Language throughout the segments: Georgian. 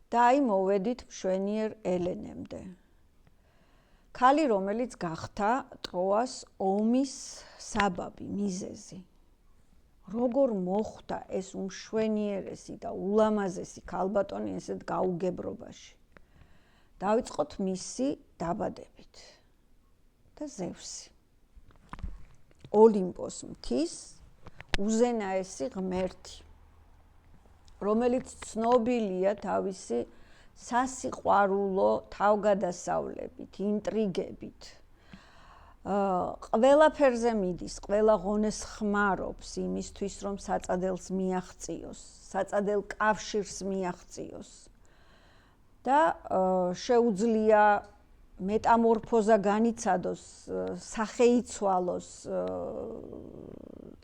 და აი მოვედით მშვენიერ ელენემდე. ქალი, რომელიც გახდა ტროას ომის საბაბი, მიზეზი. როგორ მოხვდა ეს უმშვენიერესი და ულამაზესი ქალბატონი ესეთ გაუგებრობაში. დავიწყოთ მისი დაბადებით. და ზევსი. ოლიმპოს მთის უზენაესი ღმერთი, რომელიც ცნობილია თავისი სასიყვარულო თავგადასავლებით, ინტრიგებით. ყველაფერზე მიდის, ყველა ღონეს ხმარობს იმისთვის, რომ საწადელს მიაღწიოს, საწადელ კავშირს მიაღწიოს. და შეუძლია მეტამორფოზა განიცადოს, სახე იცვალოს,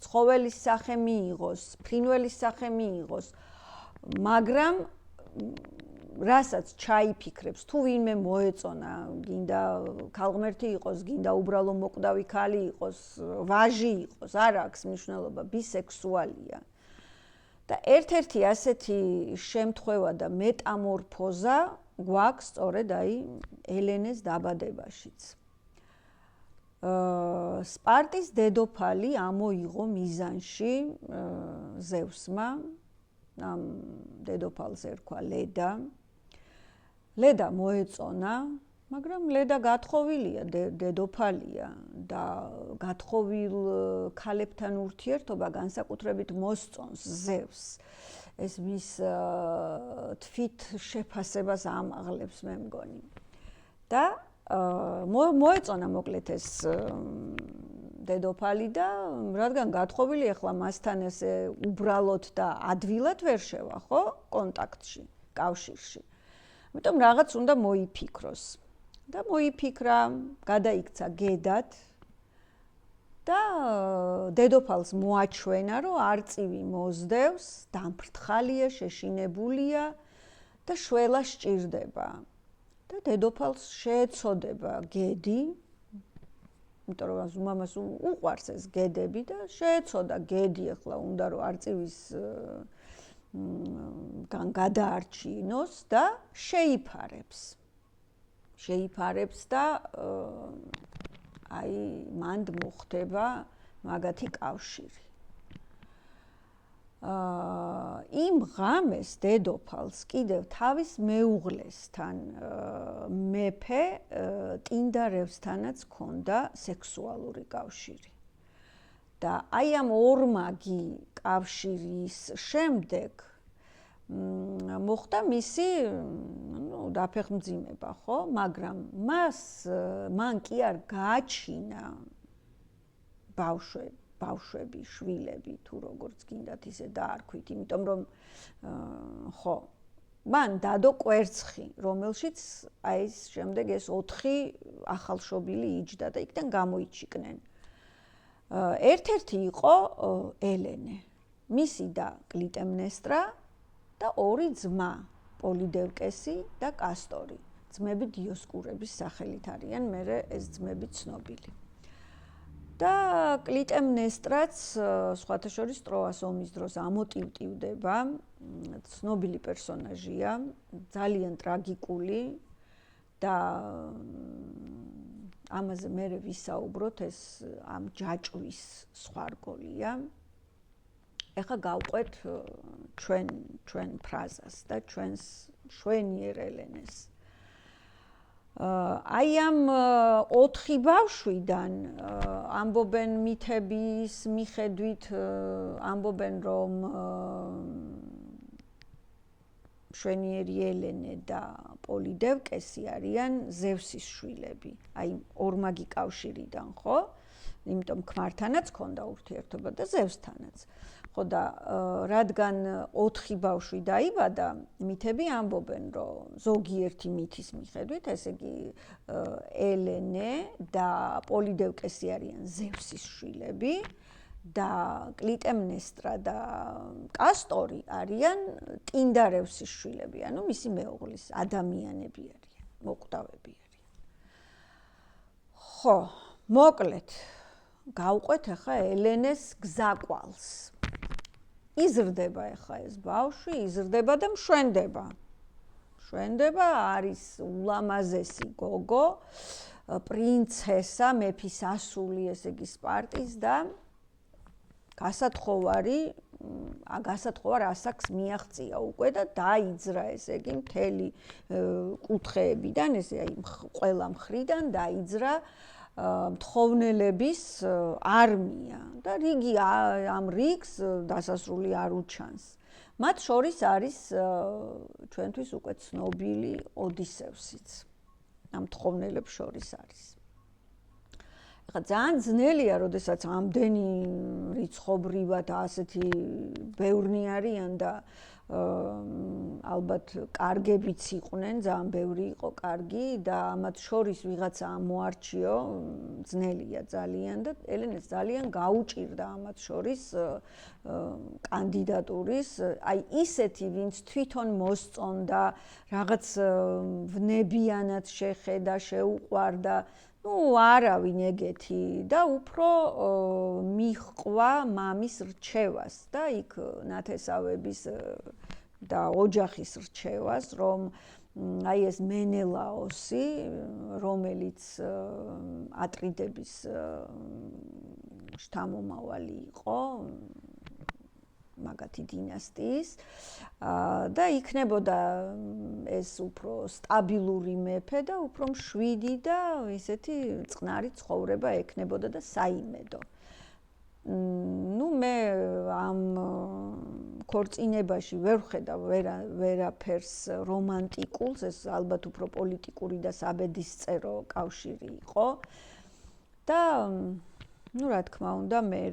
ცხოველის სახე მიიღოს, ფრინველის სახე მიიღოს, მაგრამ რასაც ჩაიფიქრებს, თუ ვინმე მოეწონა, გინდა ქალღმერთი იყოს, გინდა უბრალო მოკვდავი ქალი იყოს, ვაჟი იყოს, არ აქვს მნიშვნელობა, ბისექსუალია. და ერთ-ერთი ასეთი შემთხვევა და მეტამორფოზა გვაქვს სწორედ აი ელენეს დაბადებაშიც. სპარტის დედოფალი ამოიღო მიზანში ზევსმა, ამ დედოფალს ერქვა ლედა. ლედა მოეწონა, მაგრამ ლედა გათხოვილია, დედოფალია და გათხოვილ ქალებთან ურთიერთობა განსაკუთრებით მოსწონს ზევსს. ეს მის თვით შეფასებას ამაღლებს, მე მგონი. და მოეწონა მოკლედ ეს დედოფალი და რადგან გათხოვილი, ახლა მასთან ესე უბრალოდ და ადვილად ვერ შევა, ხო? კონტაქტში, კავშირში. ამიტომ რაღაც უნდა მოიფიქროს. და მოიფიქრა, გადაიქცა გედად და დედოფალს მოაჩვენა, რომ არწივი მოსდევს, დამფრთხალია, შეშინებულია და შველა სჭირდება. და დედოფალს შეეცოდება გედი, იმიტომ რომ მამას უყვარს ეს გედები და შეეცოდა გედი, ახლა უნდა რომ არწივის გადაარჩინოს და შეიფარებს და აი მანდ მოხდება მაგათი კავშირი. იმ ღამეს დედოფალს კიდევ თავის მეუღლესთან მეფე ტინდარევსთანაც ჰქონდა სექსუალური კავშირი. და აი ამ ორმაგი კავშირის შემდეგ მოხდა მისი დაფეხმძიმება, ხო? მაგრამ მან კი არ გააჩინა ბავშვები, შვილები, თუ როგორც გინდათ ისე დაარქვით, იმიტომ რომ ხო, მან დადო კვერცხი, რომელშიც აი ეს შემდეგ ეს 4 ახალშობილი იჯდა და იქიდან გამოიჩინენ. ერთ-ერთი იყო ელენე, მისი და კლიტემნესტრა და 2 ძმა, პოლიდევკესი და კასტორი. ძმები დიოსკურების სახელით არიან, მერე ეს ძმები ცნობილი. და კლიტემნესტრაც სხვათა შორის ტროას ომის დროს ამოტივტივდება, ცნობილი პერსონაჟია, ძალიან ტრაგიკული და ამაზე მერე ვისაუბროთ, ეს ამ ჯაჭვის სხვა რგოლია. ეხლა გავყვეთ ჩვენ ფრაზას და ჩვენს მშვენიერ ელენეს. აი ამ 4 ბავშვიდან ამბობენ მითების მიხედვით, ამბობენ რომ მშვენიერი ელენე და პოლიდევკესი არიან ზევსის შვილები. აი ორმაგი კავშირიდან, ხო? იმიტომ ქმართანაც ჰქონდა ურთიერთობა და ზევსთანაც. ხო და რადგან 4 ბავშვი დაიბადა, მითები ამბობენ, რომ ზოგიერთი მითის მიხედვით, ესე იგი ელენე და პოლიდევკესი არიან ზევსის შვილები და კლიტემნესტრა და კასტორი არიან ტინდარევსის შვილები, ანუ მისი მეუღლის ადამიანები არიან, მოკვდავები არიან. ხო, მოკლედ გავყვეთ ახლა ელენეს გზაკვალს. იზრდება ახლა ეს ბავშვი, იზრდება და მშვენდება. შვენდება, არის ულამაზესი გოგო, პრინცესა, მეფის ასული, ესე იგი სპარტის და გასათხოვარ ასაკს მიაღწია უკვე და დაიძრა, ესე იგი მთელი კუთხეებიდან, ესე აი ყველა მხრიდან დაიძრა მთხოვნელების არმია და რიგი ამ რიგს დასასრული არ უჩანს. მათ შორის არის ჩვენთვის უკვე ცნობილი ოდისევსიც. ამ მთხოვნელებს შორის არის. ეხლა ძალიან ძნელია, როდესაც ამდენი რიცხობრივად ასეთი ბევრნი არიან და ალბათ კარგებიც იყვნენ, ძალიან ბევრი იყო კარგი და ამათ შორის ვიღაცა მოარჩიო, ძნელია ძალიან და ელენეს ძალიან გაუჭირდა ამათ შორის კანდიდატურის, აი ისეთი, ვინც თვითონ მოსწონდა, რაღაც ვნებიანად შეხედა, შეუყვარდა, არავინ ეგეთი და უფრო მიჰყვა მამის რჩევას და იქ ნათესავების და ოჯახის რჩევას, რომ აი ეს მენელაოსი, რომელიც ატრიდების შთამომავალი იყო, მაგათი დინასტიის და იქნებოდა ეს უფრო სტაბილური მეფე და უფრო მშვიდი და ისეთი წყნარი ცხოვრება ექნებოდა და საიმედო. მე ამ ქორწინებაში ვერ ვხედავ ვერაფერს რომანტიკულს, ეს ალბათ უფრო პოლიტიკური და საბედისწერო კავშირი იყო და რა თქმა უნდა მე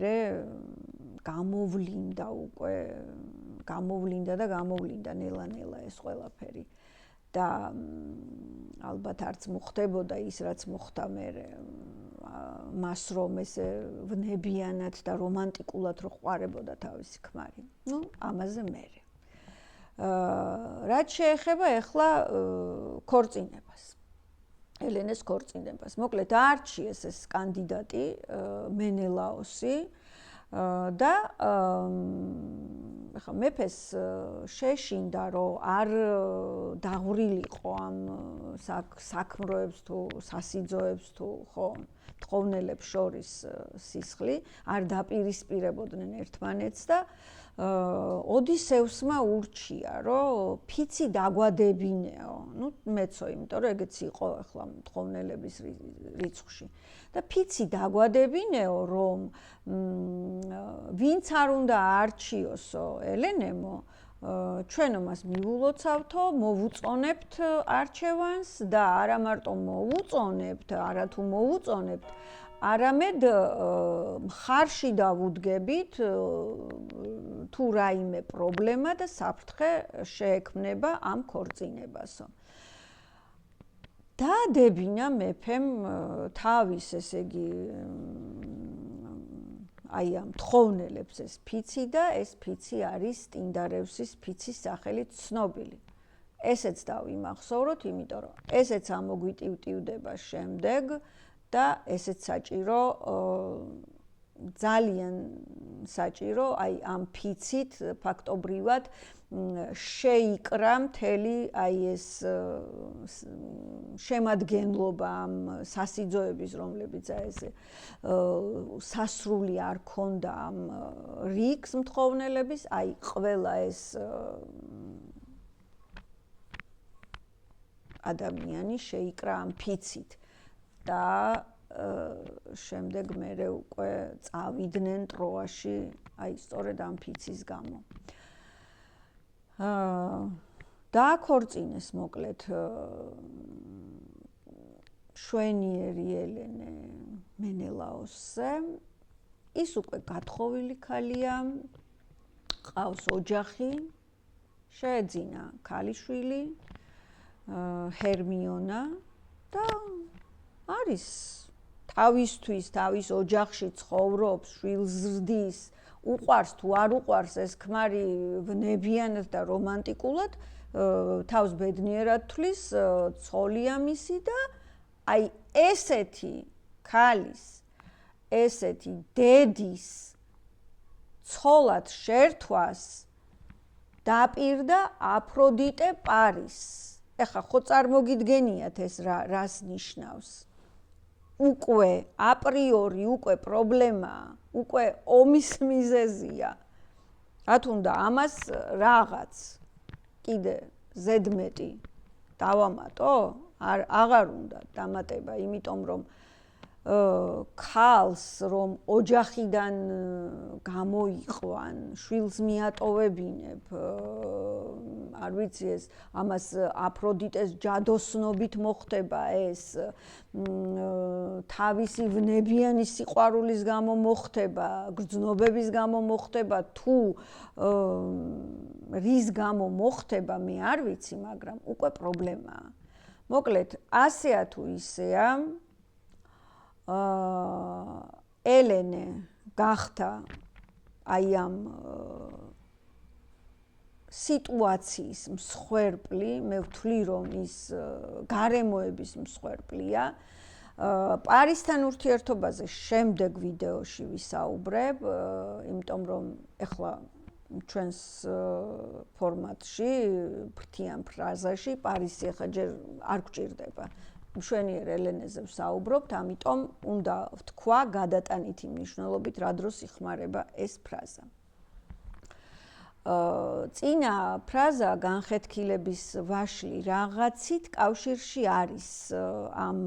გამოვლინდა ნელა-ნელა ეს ყველაფერი და ალბათ არც მოხდებოდა ის რაც მოხდა მე მას რომ ესე ვნებიანად და რომანტიკულად რო ყვარებოდა თავისი ქმარი. ამაზე მე. რაც შეეხება ახლა ქორწინებას. ელენეს ქორწინებას. მოკლედ არჩიეს ეს კანდიდატი მენელაოსი და ახლა მეფეს შეშინდა რომ არ დაღვრილიყო ამ საქმროებს თუ სასიძოებს თუ ხო მთხოვნელებს შორის სისხლი, არ დაპირისპირებოდნენ ერთმანეთს და ოდისევსმა ურჩია, რომ ფიცი დაგვადებინეო. მეცო, იმიტომ რომ ეგეც იყო ახლა მთხოვნელების რიცხვში. და ფიცი დაგვადებინეო, რომ ვინც არ უნდა არჩიოსო ელენემო, ჩვენ მას მივულოცავთო, მოვუწონებთ არჩევანს და არა მარტო მოვუწონებთ, არათუ მოვუწონებთ, არამედ მხარში დავუდგებით თუ რაიმე პრობლემა და საფრთხე შეექმნება ამ ქორწინებასო. დაადებინა მეფემ თავის, ესე იგი, აი ამ მთხოვნელებს ეს ფიცი და ეს ფიცი არის ტინდარევსის ფიცის სახელით ცნობილი. ესეც დავიმახსოვროთ, იმიტომ რომ ესეც ამოგვიტივტივდება შემდეგ და ესეც საჭირო ძალიან საჭირო აი ამ ფიცით ფაქტობრივად შეიკრა მთელი აი ეს შემადგენლობა ამ სასიძოების, რომლებიც ეს სასრული არ ქონდა ამ რიგს მთხოვნელების, აი ყველა ეს ადამიანი შეიკრა ამ ფიცით და შემდეგ მერე უკვე წავიდნენ ტროაში, აი სწორედ ამ ფიცის გამო. დააქორწინეს მოკლედ შვენიერი ელენე მენელაოსზე. ის უკვე გათხოვილი ქალია, ყავს ოჯახი, შეეძინა ქალიშვილი ჰერმიონა და არის თავისთვის, თავის ოჯახში ცხოვრობს, შვილს ზრდის, უყვარს თუ არ უყვარს ეს ქმარი ვნებიანად და რომანტიკულად, თავს ბედნიერად თვლის, ცოლია მისი და აი ესეთი ქალის, ესეთი დედის ცოლად შერთვას დაპირდა აფროდიტე პარის. ეხა ხო წარმოგიდგენიათ ეს რას ნიშნავს? უკვე აპრიორი უკვე პრობლემაა, უკვე ომის მიზეზია. რა თქმა ამას რაღაც კიდე ზედმეტი დავამატო? აღარ უნდა დამატება, იმიტომ რომ ქალს რომ ოჯახიდან გამოიყვან, შვილს მიატოვებინებ, არ ვიცი ეს ამას აფროდიტეს ჯადოსნობით მოხდება ეს, თავისი ვნებიანი სიყვარულის გამო მოხდება, გრძნობების გამო მოხდება, თუ რის გამო მოხდება, მე არ ვიცი, მაგრამ უკვე პრობლემაა. მოკლედ, ასეა თუ ისეა, ელენე გახდა აი ამ სიტუაციის მსხვერპლი, მე ვთვლი რომ ის გარემოების მსხვერპლია. პარისთან ურთიერთობაზე შემდეგ ვიდეოში ვისაუბრებ, იმიტომ რომ ეხლა ჩვენს ფორმატში, ფრთიან ფრაზაში პარისი ახლა ჯერ არ გვჭირდება. მშვენიერ ელენეზე ვსაუბრობთ, ამიტომ უნდა ვთქვა გადატანითი მნიშვნელობით, რა დროს იხმარება ეს ფრაზა. წინა ფრაზა განხეთქილების ვაშლი რაღაცით კავშირში არის ამ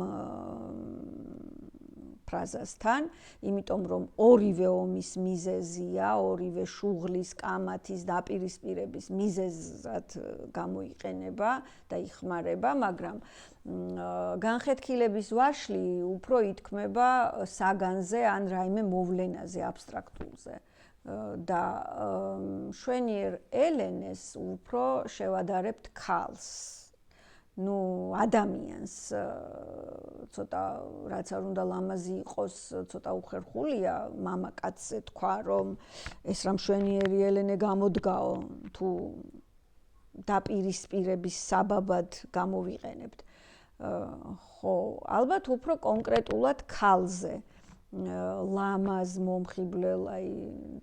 ფრაზასთან, იმიტომ რომ ორივე ომის მიზეზია, ორივე შუღლის, კამათის, დაპირისპირების მიზეზად გამოიყენება და იხმარება, მაგრამ განხეთქილების ვაშლი უფრო ითქმება საგანზე ან რაიმე მოვლენაზე, აბსტრაქტულზე. და მშვენიერ ელენეს უფრო შევადარებთ ქალს. ნუ ადამიანს ცოტა რაც არ უნდა ლამაზი იყოს, ცოტა უხერხულია მამაკაცზე თქვა, რომ ეს რა მშვენიერი ელენე გამოდგაო, თუ დაპირისპირების საბაბად გამოვიყენებთ. ხო, ალბათ უფრო კონკრეტულად ქალზე. ლამაზ მომხიბლელ, აი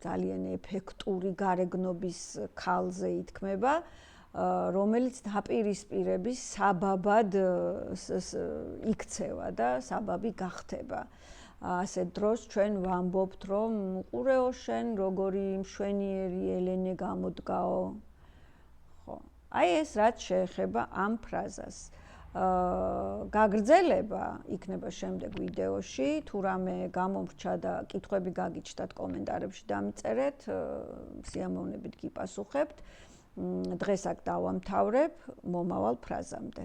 ძალიან ეფექტური გარეგნობის ქალზე ითქმება, რომელიც დაპირისპირების საბაბად იქცევა და საბაბი გახდება. ასეთ დროს ჩვენ ვამბობთ, რომ უყურეო შენ როგორი მშვენიერი ელენე გამოდგაო. ხო, აი ეს რაც შეეხება ამ ფრაზას. გაგრძელება იქნება შემდეგ ვიდეოში, თუ რამე გამომრჩა და კითხვები გაგიჩნდათ კომენტარებში დამიწერეთ, სიამოვნებით გიპასუხებთ. დღეს აქ დავამთავრებ, მომავალ ფრაზამდე.